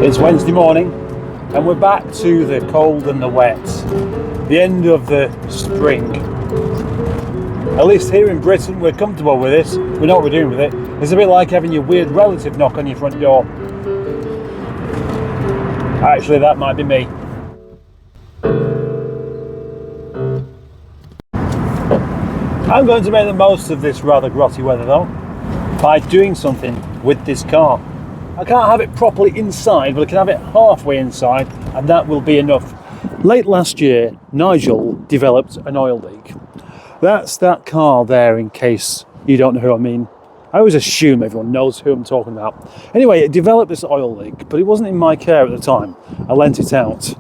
It's Wednesday morning and we're back to the cold and the wet. The end of the spring. At least here in Britain we're comfortable with this. We know what we're doing with it. It's a bit like having your weird relative knock on your front door. Actually, that might be me. I'm going to make the most of this rather grotty weather though, by doing something with this car. I can't have it properly inside, but I can have it halfway inside, and that will be enough. Late last year, Nigel developed an oil leak. That's that car there, in case you don't know who I mean. I always assume everyone knows who I'm talking about. Anyway, it developed this oil leak, but it wasn't in my care at the time. I lent it out.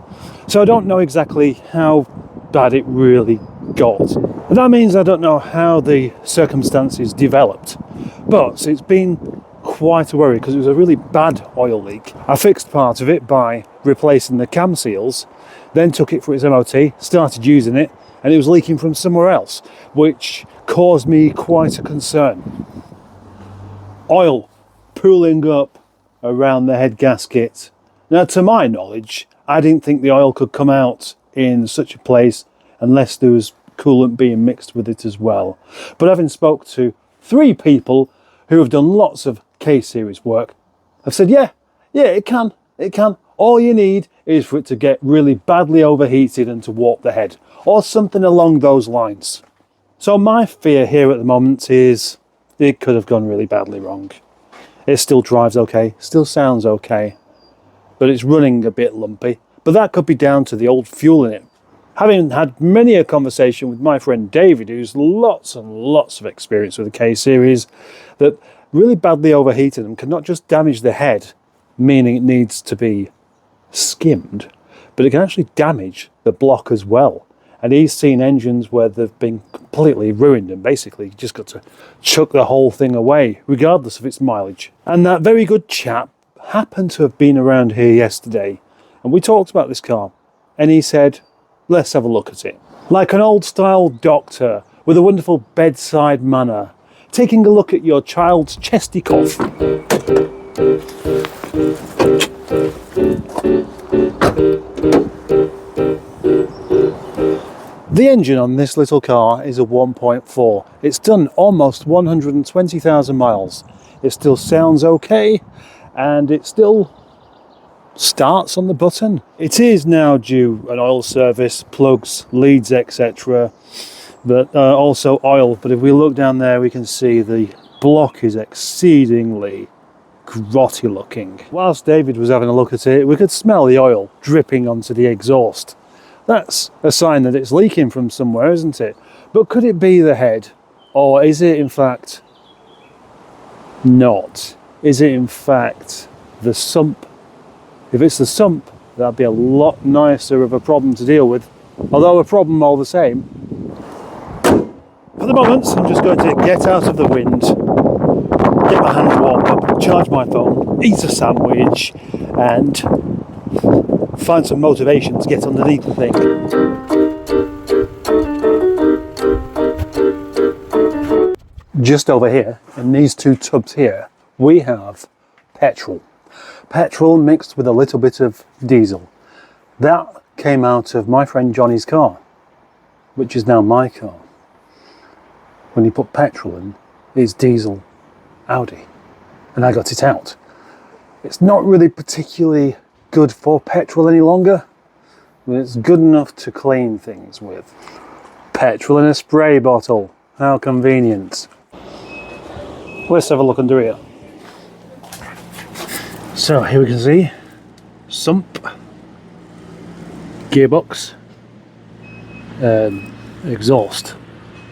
So I don't know exactly how bad it really got. And that means I don't know how the circumstances developed. But it's been quite a worry because it was a really bad oil leak. I fixed part of it by replacing the cam seals, then took it for its MOT, started using it, and it was leaking from somewhere else, which caused me quite a concern. Oil pooling up around the head gasket. Now, to my knowledge, I didn't think the oil could come out in such a place unless there was coolant being mixed with it as well. But having spoke to 3 people who have done lots of K-series work, I've said, yeah, it can. All you need is for it to get really badly overheated and to warp the head, or something along those lines. So my fear here at the moment is it could have gone really badly wrong. It still drives okay, still sounds okay, but it's running a bit lumpy. But that could be down to the old fuel in it. Having had many a conversation with my friend David, who's lots and lots of experience with the K-series, that really badly overheating them can not just damage the head, meaning it needs to be skimmed, but it can actually damage the block as well. And he's seen engines where they've been completely ruined and basically just got to chuck the whole thing away, regardless of its mileage. And that very good chap happened to have been around here yesterday, and we talked about this car, and he said, let's have a look at it. Like an old-style doctor with a wonderful bedside manner, taking a look at your child's chesty cough. The engine on this little car is a 1.4. It's done almost 120,000 miles. It still sounds okay, and it still starts on the button. It is now due an oil service, plugs, leads, etc. But also oil. But if we look down there, we can see the block is exceedingly grotty looking. Whilst David was having a look at it, we could smell the oil dripping onto the exhaust. That's a sign that it's leaking from somewhere, isn't it? But could it be the head? Or is it in fact not? Is it in fact the sump? If it's the sump, that'd be a lot nicer of a problem to deal with. Although a problem all the same. For the moment, I'm just going to get out of the wind, get my hands warmed up, charge my phone, eat a sandwich, and find some motivation to get underneath the thing. Just over here, in these 2 tubs here, we have petrol. Petrol mixed with a little bit of diesel. That came out of my friend Johnny's car, which is now my car. When you put petrol in, it's diesel Audi, and I got it out. It's not really particularly good for petrol any longer, but it's good enough to clean things with. Petrol in a spray bottle, how convenient. Let's have a look under here. So here we can see sump, gearbox, exhaust.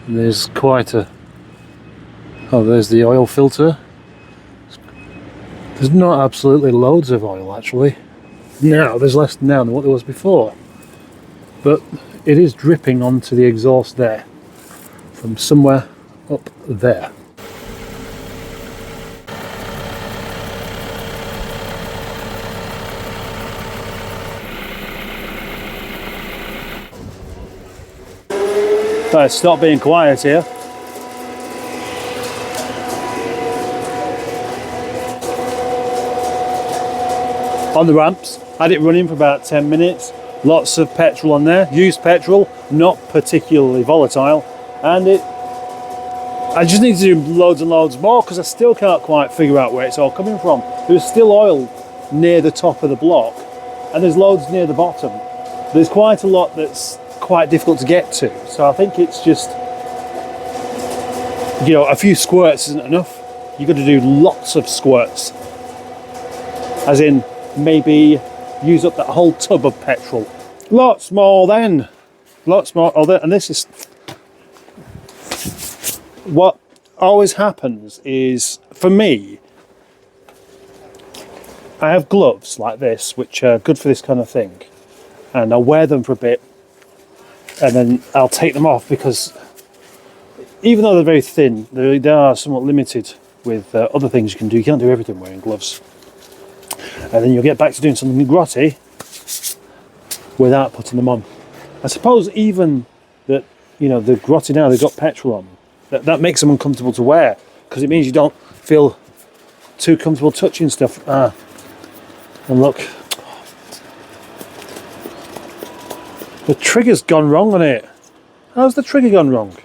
And there's quite a... oh, there's the oil filter. There's not absolutely loads of oil actually. Now, there's less now than what there was before. But it is dripping onto the exhaust there, from somewhere up there. Right, stop being quiet here. on the ramps. Had it running for about 10 minutes. Lots of petrol on there, used petrol, not particularly volatile. And I just need to do loads and loads more because I still can't quite figure out where it's all coming from. There's still oil near the top of the block and there's loads near the bottom. There's quite a lot that's quite difficult to get to. So I think it's just, you know, a few squirts isn't enough. You've got to do lots of squirts. As in, maybe use up that whole tub of petrol. Lots more then. Lots more. Oh, and this is what always happens is, for me, I have gloves like this, which are good for this kind of thing. And I'll wear them for a bit and then I'll take them off because even though they're very thin, they are somewhat limited with other things you can do. You can't do everything wearing gloves. And then you'll get back to doing something grotty without putting them on. I suppose even that, you know, the grotty now, they've got petrol on. That makes them uncomfortable to wear because it means you don't feel too comfortable touching stuff. And look, the trigger's gone wrong on it. How's the trigger gone wrong?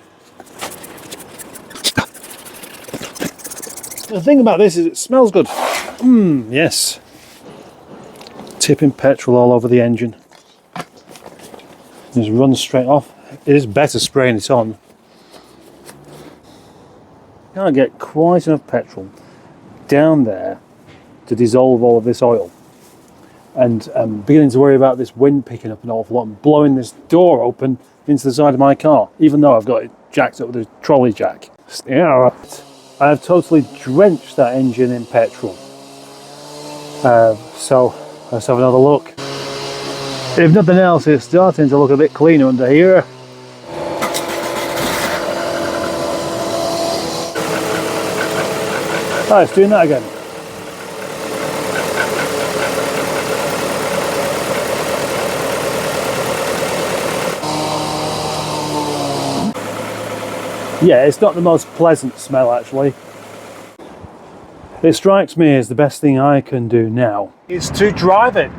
The thing about this is it smells good. Yes. Tipping petrol all over the engine. Just runs straight off. It is better spraying it on. Can't get quite enough petrol down there to dissolve all of this oil. And I'm beginning to worry about this wind picking up an awful lot and blowing this door open into the side of my car, even though I've got it jacked up with a trolley jack. Yeah, I have totally drenched that engine in petrol. So let's have another look. If nothing else, it's starting to look a bit cleaner under here. Oh, it's doing that again. Yeah, it's not the most pleasant smell actually. It strikes me as the best thing I can do now is to drive it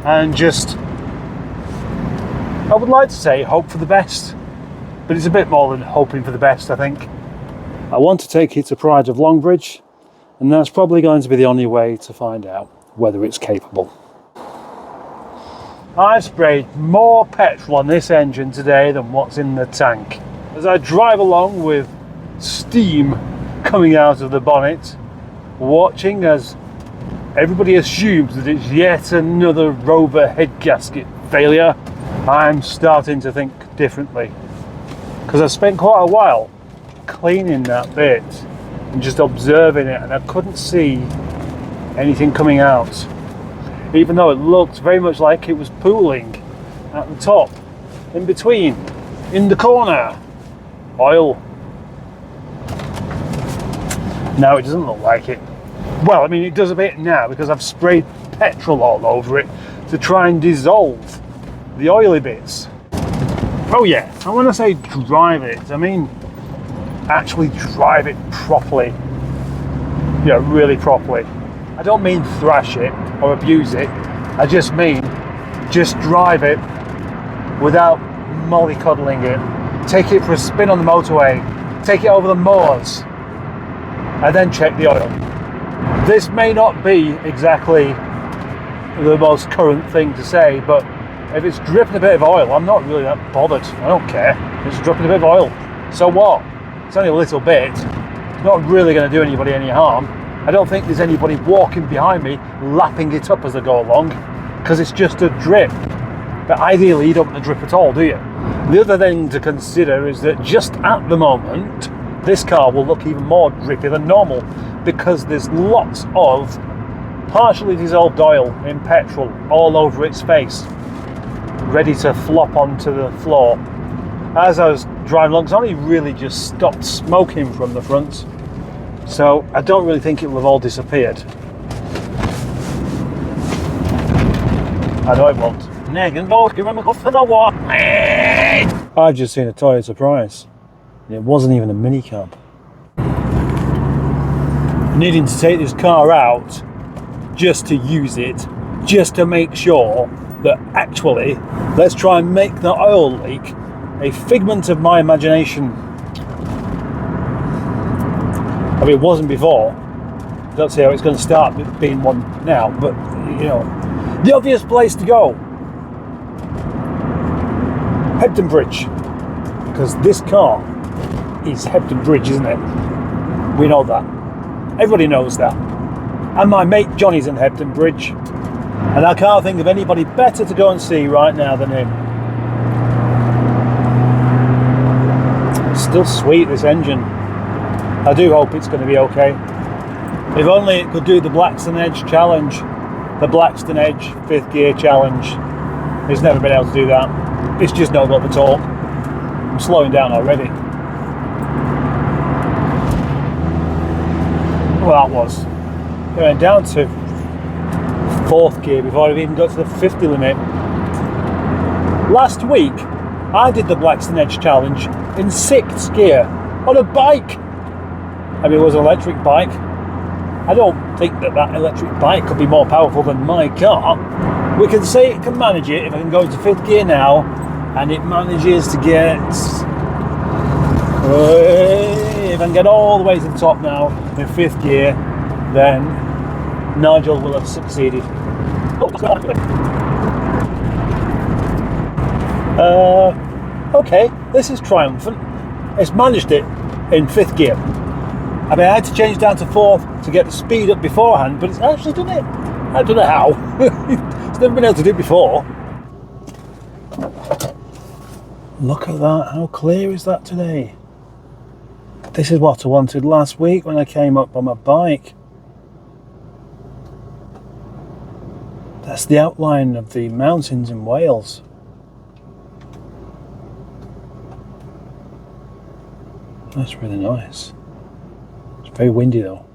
and just, I would like to say hope for the best, but it's a bit more than hoping for the best, I think. I want to take it to Pride of Longbridge, and that's probably going to be the only way to find out whether it's capable. I've sprayed more petrol on this engine today than what's in the tank. As I drive along with steam coming out of the bonnet, watching as everybody assumes that it's yet another Rover head gasket failure, I'm starting to think differently. Because I spent quite a while cleaning that bit and just observing it, and I couldn't see anything coming out, even though it looked very much like it was pooling at the top, in between, in the corner. Oil. No, it doesn't look like it. Well, I mean, it does a bit now because I've sprayed petrol all over it to try and dissolve the oily bits. Oh yeah, and when I say drive it, I mean actually drive it properly. Yeah, really properly. I don't mean thrash it or abuse it. I just mean just drive it without mollycoddling it. Take it for a spin on the motorway. Take it over the moors. And then check the oil. This may not be exactly the most current thing to say, but if it's dripping a bit of oil, I'm not really that bothered. I don't care. It's dripping a bit of oil. So what? It's only a little bit. It's not really going to do anybody any harm. I don't think there's anybody walking behind me lapping it up as I go along, because it's just a drip. But ideally you don't want to drip at all, do you? The other thing to consider is that just at the moment this car will look even more drippy than normal because there's lots of partially dissolved oil in petrol all over its face, ready to flop onto the floor. As I was driving along, it's only really just stopped smoking from the front, so I don't really think it will have all disappeared. I know it won't. I've just seen a Toyota Prius. It wasn't even a mini cab. Needing to take this car out just to use it just to make sure that actually, let's try and make the oil leak a figment of my imagination. I mean, it wasn't before. Don't see how it's going to start being one now, but you know, the obvious place to go, Hebden Bridge, because this car is Hebden Bridge, isn't it? We know that. Everybody knows that. And my mate Johnny's in Hebden Bridge, and I can't think of anybody better to go and see right now than him. It's still sweet, this engine. I do hope it's going to be okay. If only it could do the Blackstone Edge challenge, the Blackstone Edge 5th gear challenge. It's never been able to do that. It's just not got the torque. I'm slowing down already. Well, that was going down to 4th gear before I've even got to the 50 limit. Last week, I did the Blackstone Edge challenge in 6th gear on a bike. I mean, it was an electric bike. I don't think that electric bike could be more powerful than my car. We can say it can manage it if I can go into 5th gear now, and it manages to get... if I can get all the way to the top now in 5th gear, then Nigel will have succeeded. Okay, this is triumphant. It's managed it in 5th gear. I mean, I had to change down to 4th to get the speed up beforehand, but it's actually done it. I don't know how. It's never been able to do it before. Look at that. How clear is that today? This is what I wanted last week when I came up on my bike. That's the outline of the mountains in Wales. That's really nice. It's very windy though.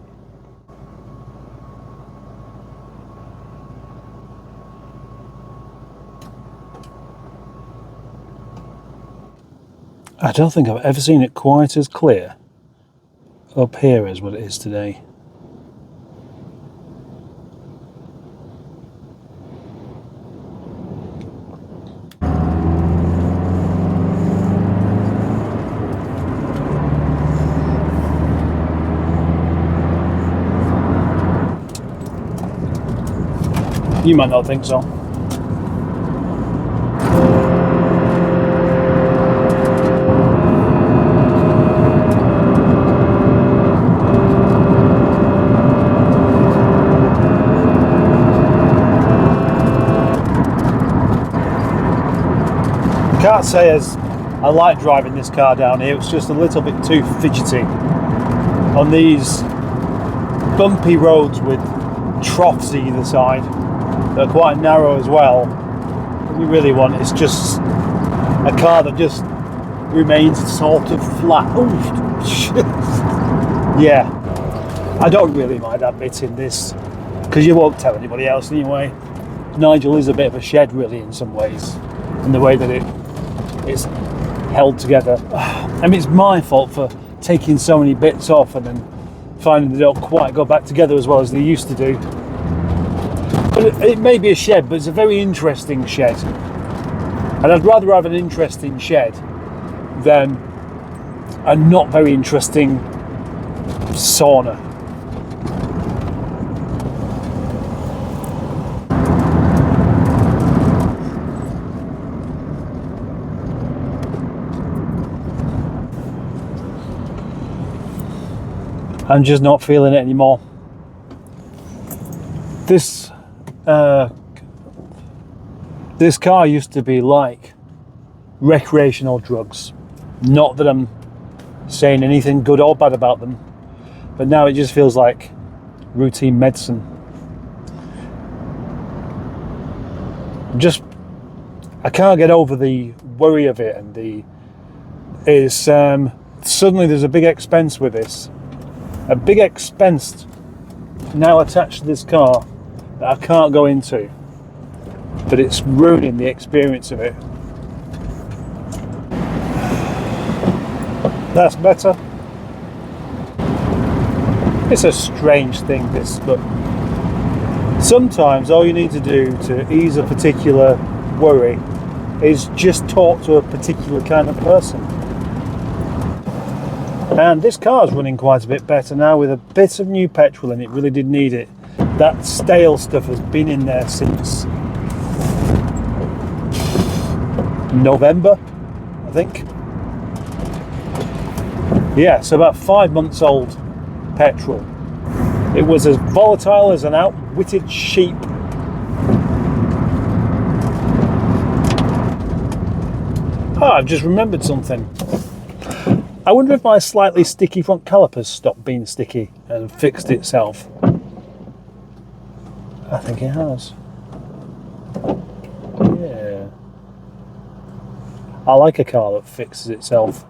I don't think I've ever seen it quite as clear up here as what it is today. You might not think so. I can't say as I like driving this car down here. It's just a little bit too fidgety on these bumpy roads with troughs either side. They're quite narrow as well. What we really want is just a car that just remains sort of flat. Oh, yeah. I don't really mind that bit in this because you won't tell anybody else anyway. Nigel is a bit of a shed really in some ways, in the way that it's held together. I mean, it's my fault for taking so many bits off and then finding they don't quite go back together as well as they used to do. But it may be a shed, but it's a very interesting shed. And I'd rather have an interesting shed than a not very interesting sauna. I'm just not feeling it anymore. This car used to be like recreational drugs. Not that I'm saying anything good or bad about them, but now it just feels like routine medicine. I can't get over the worry of it, and suddenly there's a big expense with this. A big expense now attached to this car that I can't go into, but it's ruining the experience of it. That's better. It's a strange thing, this, but Sometimes all you need to do to ease a particular worry is just talk to a particular kind of person. And this car's running quite a bit better now with a bit of new petrol in it. Really did need it. That stale stuff has been in there since November, I think. Yeah, so about 5 months old petrol. It was as volatile as an outwitted sheep. I've just remembered something. I wonder if my slightly sticky front calipers stopped being sticky and fixed itself. I think it has. Yeah. I like a car that fixes itself.